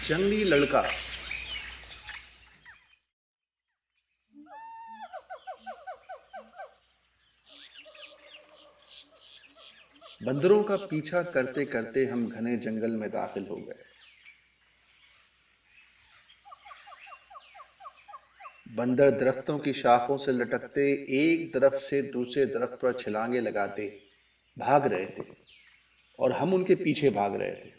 जंगली लड़का। बंदरों का पीछा करते करते हम घने जंगल में दाखिल हो गए। बंदर दरख्तों की शाखों से लटकते एक दरख्त से दूसरे दरख्त पर छलांगे लगाते भाग रहे थे और हम उनके पीछे भाग रहे थे।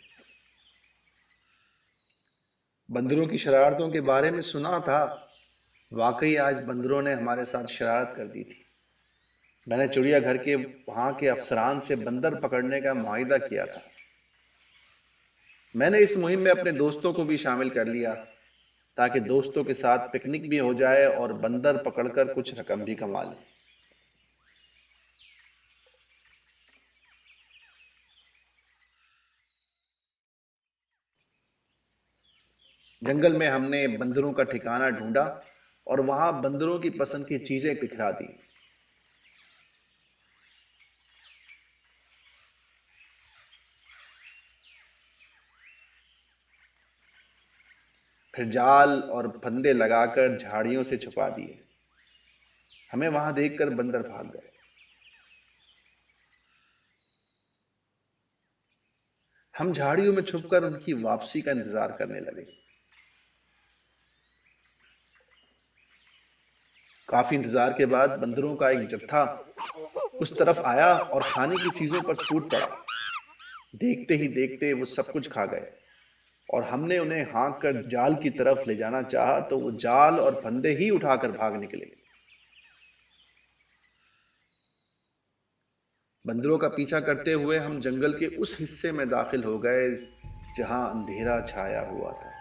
बंदरों की शरारतों के बारे में सुना था। वाकई आज बंदरों ने हमारे साथ शरारत कर दी थी। मैंने चिड़ियाघर के वहां के अफसरान से बंदर पकड़ने का मुआहिदा किया था। मैंने इस मुहिम में अपने दोस्तों को भी शामिल कर लिया ताकि दोस्तों के साथ पिकनिक भी हो जाए और बंदर पकड़कर कुछ रकम भी कमा लें। जंगल में हमने बंदरों का ठिकाना ढूंढा और वहां बंदरों की पसंद की चीजें बिखरा दी। फिर जाल और फंदे लगाकर झाड़ियों से छुपा दिए। हमें वहां देखकर बंदर भाग गए। हम झाड़ियों में छुपकर उनकी वापसी का इंतजार करने लगे। काफी इंतजार के बाद बंदरों का एक जत्था उस तरफ आया और खाने की चीजों पर टूट पड़ा। देखते ही देखते वो सब कुछ खा गए और हमने उन्हें हाँक कर जाल की तरफ ले जाना चाहा तो वो जाल और फंदे ही उठाकर भाग निकले। बंदरों का पीछा करते हुए हम जंगल के उस हिस्से में दाखिल हो गए जहां अंधेरा छाया हुआ था।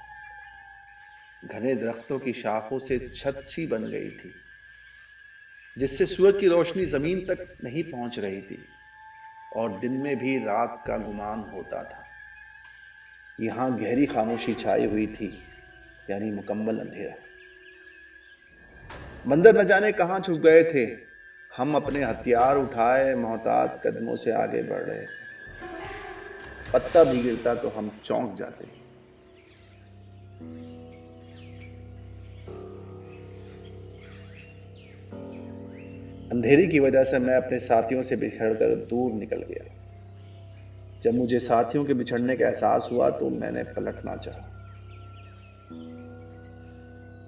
घने दरख्तों की शाखों से छत सी बन गई थी जिससे सूरज की रोशनी जमीन तक नहीं पहुंच रही थी और दिन में भी रात का गुमान होता था। यहां गहरी खामोशी छाई हुई थी, यानी मुकम्मल अंधेरा। बंदर न जाने कहां छुप गए थे। हम अपने हथियार उठाए मोहतात कदमों से आगे बढ़ रहे थे। पत्ता भी गिरता तो हम चौंक जाते। अंधेरी की वजह से मैं अपने साथियों से बिछड़कर दूर निकल गया। जब मुझे साथियों के बिछड़ने का एहसास हुआ तो मैंने पलटना चाहा।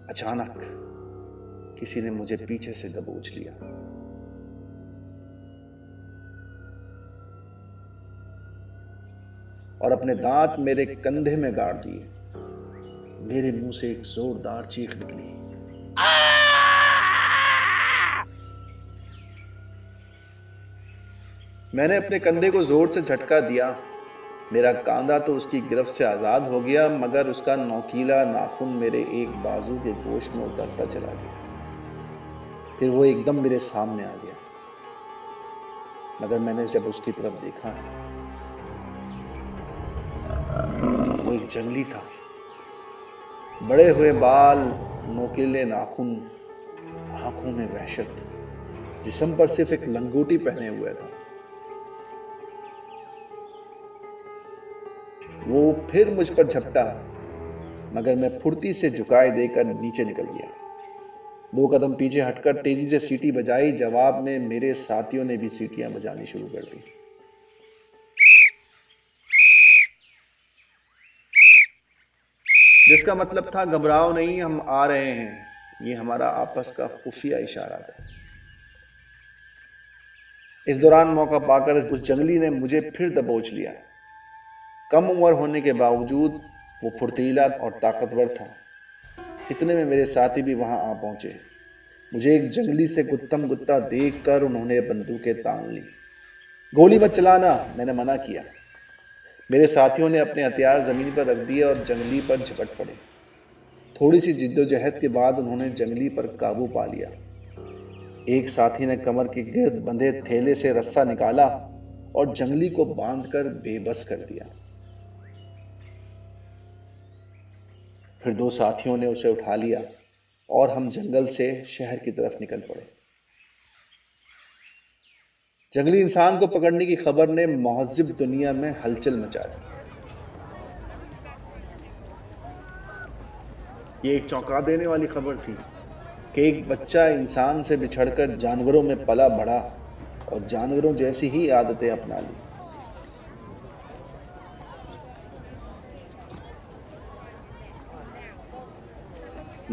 अचानक किसी ने मुझे पीछे से दबोच लिया और अपने दांत मेरे कंधे में गाड़ दिए। मेरे मुंह से एक जोरदार चीख निकली। मैंने अपने कंधे को जोर से झटका दिया। मेरा कांधा तो उसकी गिरफ्त से आजाद हो गया, मगर उसका नोकीला नाखून मेरे एक बाजू के गोश्त में उतरता चला गया। फिर वो एकदम मेरे सामने आ गया, मगर मैंने जब उसकी तरफ देखा, वो एक जंगली था। बड़े हुए बाल, नोकीले नाखून, आंखों में वहशत, जिस्म पर सिर्फ एक लंगोटी पहने हुए था। वो फिर मुझ पर झपटा, मगर मैं फुर्ती से झुकाए देकर नीचे निकल गया। 2 कदम पीछे हटकर तेजी से सीटी बजाई। जवाब में मेरे साथियों ने भी सीटियां बजानी शुरू कर दी। जिसका मतलब था, घबराओ नहीं, हम आ रहे हैं। ये हमारा आपस का खुफिया इशारा था। इस दौरान मौका पाकर उस जंगली ने मुझे फिर दबोच लिया। कम उम्र होने के बावजूद वो फुर्तीला और ताकतवर था। इतने में मेरे साथी भी वहां आ पहुंचे। मुझे एक जंगली से गुत्तम गुत्ता देखकर उन्होंने बंदूकें तान ली। गोली मत चलाना, मैंने मना किया। मेरे साथियों ने अपने हथियार जमीन पर रख दिए और जंगली पर झपट पड़े। थोड़ी सी जिद्दोजहद के बाद उन्होंने जंगली पर काबू पा लिया। एक साथी ने कमर के गिर्द बंधे थैले से रस्सा निकाला और जंगली को बांधकर बेबस कर दिया। फिर 2 साथियों ने उसे उठा लिया और हम जंगल से शहर की तरफ निकल पड़े। जंगली इंसान को पकड़ने की खबर ने महज़िब दुनिया में हलचल मचा दी। ये एक चौंका देने वाली खबर थी कि एक बच्चा इंसान से बिछड़कर जानवरों में पला बढ़ा और जानवरों जैसी ही आदतें अपना ली।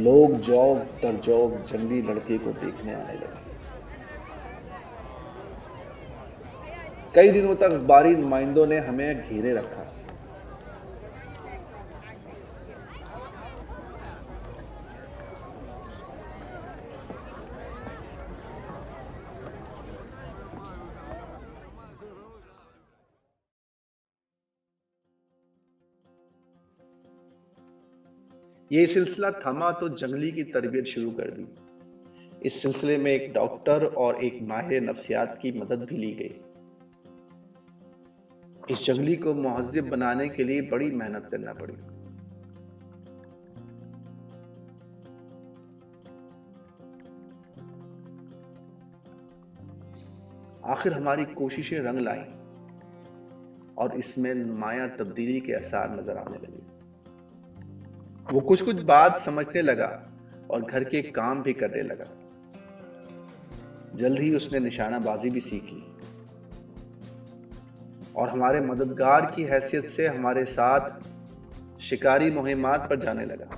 लोग जौग दर जौग जंगली लड़के को देखने आने लगे। कई दिनों तक अखबारी नुमाइंदों ने हमें घेरे रखा। ये सिलसिला थमा तो जंगली की तरबियत शुरू कर दी। इस सिलसिले में एक डॉक्टर और एक माहिर नफ्सियात की मदद भी ली गई। इस जंगली को मुहज्जिब बनाने के लिए बड़ी मेहनत करना पड़ी। आखिर हमारी कोशिशें रंग लाईं और इसमें नुमायां तब्दीली के आसार नजर आने लगे। वो कुछ कुछ बात समझने लगा और घर के काम भी करने लगा। जल्द ही उसने निशानाबाजी भी सीख ली और हमारे मददगार की हैसियत से हमारे साथ शिकारी मुहिमात पर जाने लगा।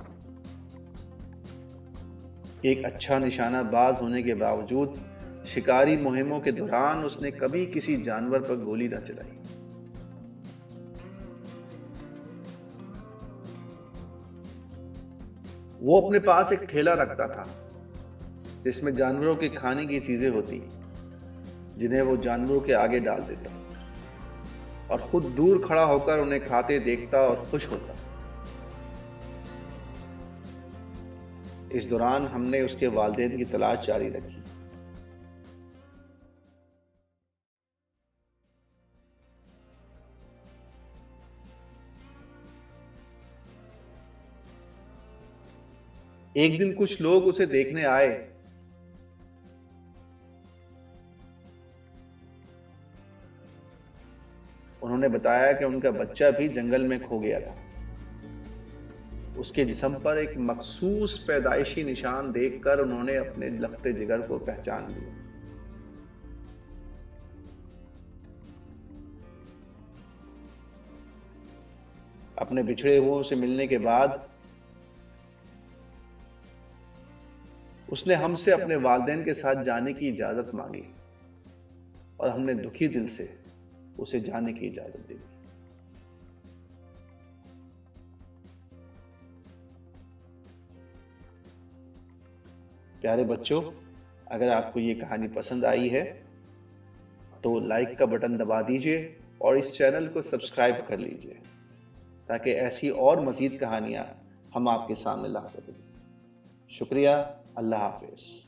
एक अच्छा निशानाबाज होने के बावजूद शिकारी मुहिमों के दौरान उसने कभी किसी जानवर पर गोली न चलाई। वो अपने पास एक ठेला रखता था जिसमें जानवरों के खाने की चीजें होती, जिन्हें वो जानवरों के आगे डाल देता और खुद दूर खड़ा होकर उन्हें खाते देखता और खुश होता। इस दौरान हमने उसके वालिदैन की तलाश जारी रखी। एक दिन कुछ लोग उसे देखने आए। उन्होंने बताया कि उनका बच्चा भी जंगल में खो गया था। उसके जिस्म पर एक मखसूस पैदाइशी निशान देखकर उन्होंने अपने लखते जिगर को पहचान लिया। अपने बिछड़े हुओं से मिलने के बाद उसने हमसे अपने वालिदैन के साथ जाने की इजाजत मांगी और हमने दुखी दिल से उसे जाने की इजाजत दी। प्यारे बच्चों, अगर आपको ये कहानी पसंद आई है तो लाइक का बटन दबा दीजिए और इस चैनल को सब्सक्राइब कर लीजिए ताकि ऐसी और मजीद कहानियां हम आपके सामने ला सकें। शुक्रिया। अल्लाह हाफिज।